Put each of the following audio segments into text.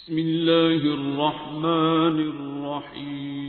بسم اللہ الرحمن الرحیم۔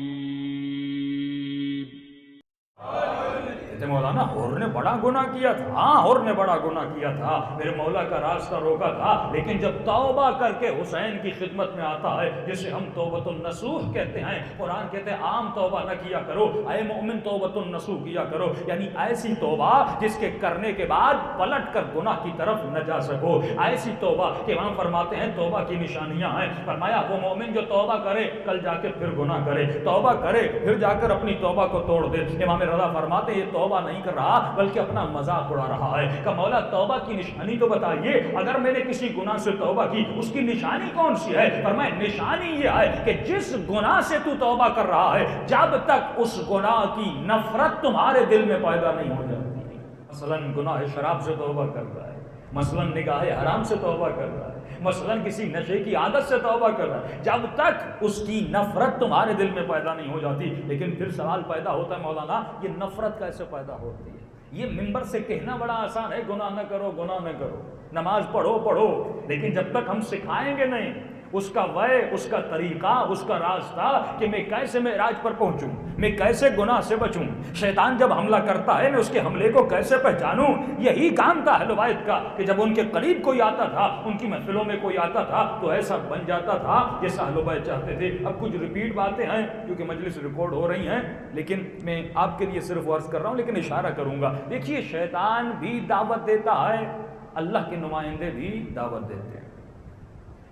کہتے مولانا حور نے بڑا گناہ کیا تھا۔ ہاں حور نے بڑا گناہ کیا تھا، میرے مولا کا راستہ روکا تھا، لیکن جب توبہ کر کے حسین کی خدمت میں آتا ہے جسے ہم توبۃ النصوح کہتے ہیں، قرآن کہتے ہیں عام توبہ نہ کیا کرو، اے مومن توبۃ النصوح کیا کرو، یعنی ایسی توبہ جس کے کرنے کے بعد پلٹ کر گناہ کی طرف نہ جا سکو، ایسی توبہ کہ وہاں فرماتے ہیں توبہ کی نشانیاں ہیں، فرمایا وہ مومن جو توبہ کرے کل جا کے پھر گناہ کرے، توبہ کرے پھر جا کر اپنی توبہ کو توڑ دے۔ امام رضا فرماتے ہیں یہ توبہ نہیں کر رہا بلکہ اپنا مذاق اڑا رہا ہے کہ مولا توبہ کی نشانی تو بتائیے، اگر میں نے کسی گناہ سے توبہ کی اس کی نشانی کون سی ہے؟ فرمایا نشانی یہ ہے کہ جس گناہ سے تو توبہ کر رہا ہے جب تک اس گناہ کی نفرت تمہارے دل میں پیدا نہیں ہو جاتی، مثلا گناہ شراب سے توبہ کر رہا ہے، مثلا نگاہ حرام سے توبہ کر رہا ہے، مثلا کسی نشے کی عادت سے توبہ کر رہا ہے، جب تک اس کی نفرت تمہارے دل میں پیدا نہیں ہو جاتی۔ لیکن پھر سوال پیدا ہوتا ہے مولانا یہ نفرت کیسے پیدا ہوتی ہے؟ یہ منبر سے کہنا بڑا آسان ہے گناہ نہ کرو گناہ نہ کرو، نماز پڑھو، لیکن جب تک ہم سکھائیں گے نہیں اس کا وے، اس کا طریقہ، اس کا راستہ کہ میں کیسے معراج پر پہنچوں، میں کیسے گناہ سے بچوں، شیطان جب حملہ کرتا ہے میں اس کے حملے کو کیسے پہچانوں، یہی کام تھا اہل بیت کا کہ جب ان کے قریب کوئی آتا تھا، ان کی محفلوں میں کوئی آتا تھا تو ایسا بن جاتا تھا جیسا اہل بیت چاہتے تھے۔ اب کچھ ریپیٹ باتیں ہیں کیونکہ مجلس ریکارڈ ہو رہی ہیں، لیکن میں آپ کے لیے صرف عرض کر رہا ہوں، لیکن اشارہ کروں گا۔ دیکھیے شیطان بھی دعوت دیتا ہے، اللہ کے نمائندے بھی دعوت دیتے ہیں،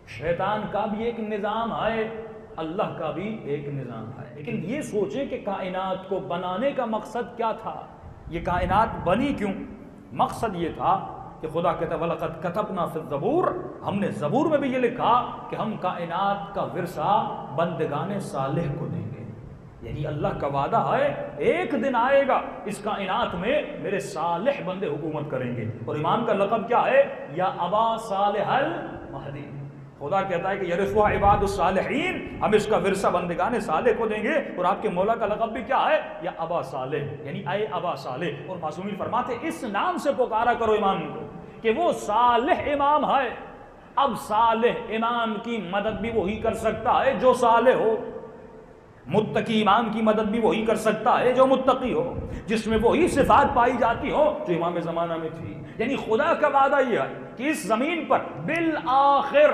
شیطان کا بھی ایک نظام ہے، اللہ کا بھی ایک نظام ہے، لیکن یہ سوچیں کہ کائنات کو بنانے کا مقصد کیا تھا، یہ کائنات بنی کیوں؟ مقصد یہ تھا کہ خدا کہتا ہے وَلَقَدْ كَتَبْنَا فِي الزَّبُورِ، ہم نے زبور میں بھی یہ لکھا کہ ہم کائنات کا ورثہ بندگان صالح کو دیں گے، یعنی اللہ کا وعدہ ہے ایک دن آئے گا اس کائنات میں میرے صالح بندے حکومت کریں گے، اور امام کا لقب کیا ہے؟ یا ابا صالح المہدی۔ خدا کہتا ہے کہ یرثها عباد الصالحین، ہم اس کا ورثہ بندگان صالح کو دیں گے، اور آپ کے مولا کا لقب بھی کیا ہے؟ یا ابا صالح، یعنی اے ابا صالح۔ اور معصومین فرماتے اس نام سے پکارا کرو امام کو کہ وہ صالح امام ہے۔ اب صالح امام کی مدد بھی وہی کر سکتا ہے جو صالح ہو، متقی امام کی مدد بھی وہی کر سکتا ہے جو متقی ہو، جس میں وہی صفات پائی جاتی ہو جو امام زمانہ میں تھی۔ یعنی خدا کا وعدہ یہ ہے کہ اس زمین پر بالآخر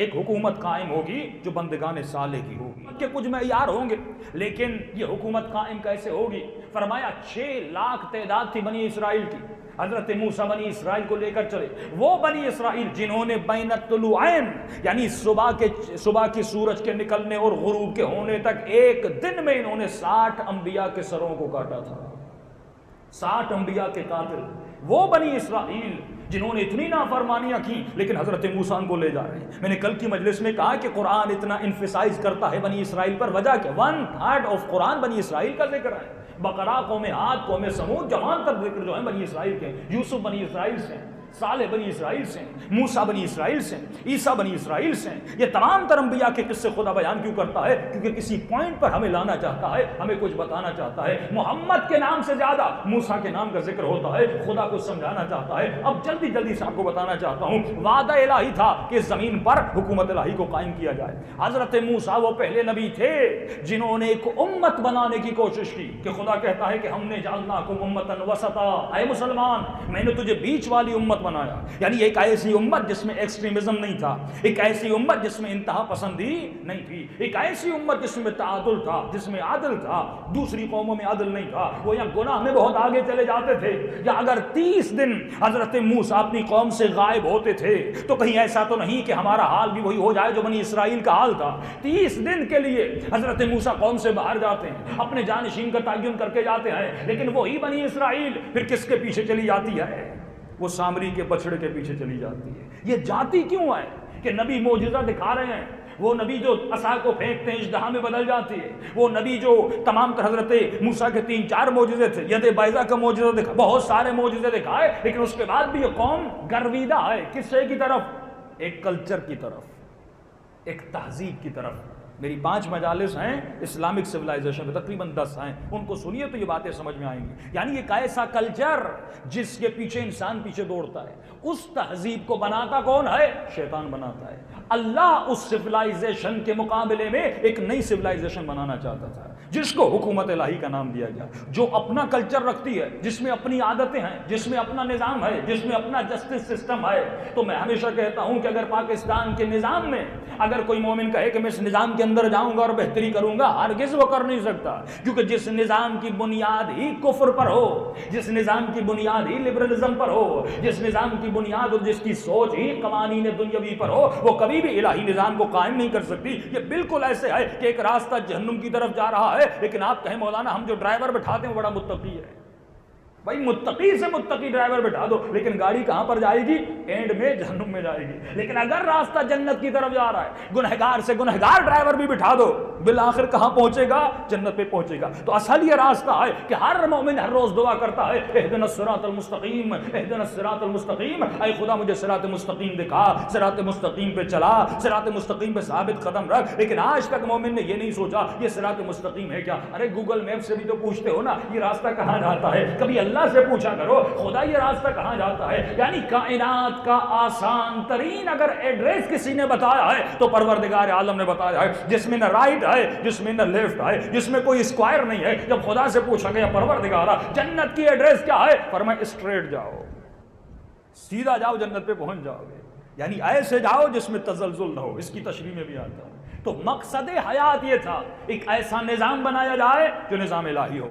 ایک حکومت قائم ہوگی جو بندگان صالح کی ہوگی، کہ کچھ معیار ہوں گے، لیکن یہ حکومت قائم کیسے ہوگی؟ فرمایا 6 لاکھ تعداد تھی بنی اسرائیل کی، حضرت موسیٰ بنی اسرائیل کو لے کر چلے، وہ بنی اسرائیل جنہوں نے بین الطلوعین یعنی صبح کی سورج کے نکلنے اور غروب کے ہونے تک ایک دن میں انہوں نے 60 انبیاء کے سروں کو کاٹا تھا، 60 انبیاء کے قاتل وہ بنی اسرائیل جنہوں نے اتنی نافرمانیاں کی، لیکن حضرت موسیٰ کو لے جا رہے ہیں۔ میں نے کل کی مجلس میں کہا کہ قرآن اتنا انفسائز کرتا ہے بنی اسرائیل پر، وجہ کہ 1/3 آف قرآن بنی اسرائیل کا ذکر ہے، بقرہ، قوم عاد، قوم سمود، جوان تر ذکر جو ہے بنی اسرائیل کے، یوسف بنی اسرائیل سے، صالح بنی اسرائیل سے، موسیٰ بنی اسرائیل سے، عیسیٰ بنی اسرائیل سے۔ یہ تمام تر انبیاء کے قصے خدا بیان کیوں کرتا ہے؟ کیونکہ کسی پوائنٹ پر ہمیں لانا چاہتا ہے، ہمیں کچھ بتانا چاہتا ہے۔ محمد کے نام سے زیادہ موسیٰ کے نام کا ذکر ہوتا ہے، خدا کو سمجھانا چاہتا ہے۔ اب جلدی جلدی سے آپ کو بتانا چاہتا ہوں، وعدہ الہی تھا کہ اس زمین پر حکومت الہی کو قائم کیا جائے۔ حضرت موسیٰ وہ پہلے نبی تھے جنہوں نے ایک امت بنانے کی کوشش کی، کہ خدا کہتا ہے کہ ہم نے جعلناکم امۃ وسطا، اے مسلمان میں نے تجھے بیچ والی امت بنایا، یعنی ایک ایسی امت جس میں ایکسٹریمزم نہیں تھا، ایک ایسی امت جس میں انتہا پسندی نہیں تھی، ایک ایسی امت جس میں تعادل تھا، جس میں عدل تھا، دوسری قوموں میں عدل نہیں تھا، وہ یا گناہ میں بہت آگے چلے جاتے تھے، یا اگر 30 دن حضرت موسیٰ اپنی قوم سے غائب ہوتے تھے تو کہیں ایسا تو نہیں کہ ہمارا حال بھی وہی ہو جائے جو بنی اسرائیل کا حال تھا۔ 30 دن کے لیے حضرت موسیٰ قوم سے باہر جاتے ہیں، اپنے جانشین کا تعین کر کے جاتے ہیں، لیکن وہی بنی اسرائیل پھر کس کے پیچھے چلی جاتی ہے؟ وہ سامری کے بچڑے کے پیچھے چلی جاتی ہے۔ یہ جاتی کیوں ہے؟ کہ نبی معجزہ دکھا رہے ہیں، وہ نبی جو عصا کو پھینکتے ہیں اژدہا میں بدل جاتی ہے، وہ نبی جو تمام تر حضرت موسیٰ کے 3-4 معجزے تھے، ید بیضا کا معجزہ دکھا، بہت سارے معجزے دکھائے، لیکن اس کے بعد بھی یہ قوم گرویدہ ہے کس سے کی طرف؟ ایک کلچر کی طرف، ایک تہذیب کی طرف۔ میری 5 مجالس ہیں اسلامک سویلائزیشن میں، تقریباً 10 ہیں، ان کو سنیے تو یہ باتیں سمجھ میں آئیں گی. یعنی ایک ایسا کلچر جس کے پیچھے انسان پیچھے دوڑتا ہے، اس تہذیب کو بناتا کون ہے؟ شیطان بناتا ہے. اللہ اس سویلائزیشن کے مقابلے میں ایک نئی سویلائزیشن بنانا چاہتا تھا جس کو حکومت الہی کا نام دیا گیا، جو اپنا کلچر رکھتی ہے، جس میں اپنی عادتیں ہیں، جس میں اپنا نظام ہے، جس میں اپنا جسٹس سسٹم ہے. تو میں ہمیشہ کہتا ہوں کہ اگر پاکستان کے نظام میں اگر کوئی مومن کہے کہ میں اس نظام کے اندر جاؤں گا اور بہتری کروں گا، ہرگز وہ کر نہیں سکتا، کیونکہ جس نظام کی بنیاد ہی کفر پر ہو، جس نظام کی بنیاد ہی لبرلزم پر ہو، جس نظام کی بنیاد اور جس کی سوچ ہی قوانین دنیاوی پر ہو، وہ کبھی بھی الہی نظام کو قائم نہیں کر سکتی. یہ بالکل ایسے ہے کہ ایک راستہ جہنم کی طرف جا رہا ہے، لیکن آپ کہیں مولانا ہم جو ڈرائیور بٹھاتے ہیں وہ بڑا متقی ہے. بھائی متقی سے متقی ڈرائیور بٹھا دو، لیکن گاڑی کہاں پر جائے گی؟ اینڈ میں جہنم میں جائے گی. لیکن اگر راستہ جنت کی طرف جا رہا ہے، گنہگار سے گنہگار ڈرائیور بھی بٹھا دو، بالآخر کہاں پہنچے گا؟ جنت پہ پہنچے گا. تو اصل یہ راستہ ہے کہ ہر مومن ہر روز دعا کرتا ہے اہدنا الصراط المستقیم، اہدنا الصراط المستقیم، اے خدا مجھے صراط مستقیم دکھا، صراط مستقیم پہ چلا، صراط مستقیم پہ ثابت قدم رکھ. لیکن آج تک مومن نے یہ نہیں سوچا یہ صراط مستقیم ہے کیا. ارے گوگل میپ سے بھی تو پوچھتے ہو نا یہ راستہ کہاں جاتا ہے، کبھی اللہ سے پوچھا کرو خدا یہ راستہ کہاں جاتا ہے. یعنی کائنات کا آسان ترین اگر ایڈریس کسی نے بتایا ہے تو پروردگار عالم نے بتایا ہے، جس میں نہ رائٹ ہے، جس میں نہ لیفٹ ہے، جس میں کوئی اسکوائر نہیں ہے. جب خدا سے پوچھا گیا پروردگارا جنت کی ایڈریس کیا ہے، فرمایا اسٹریٹ جاؤ، سیدھا جاؤ، جنت پہ پہنچ جاؤ گے. یعنی ایسے جاؤ جس میں تزلزل نہ ہو. اس کی تشریح میں بھی آتا ہوں. تو مقصد حیات یہ تھا ایک ایسا نظام بنایا جائے جو نظام الہی ہو.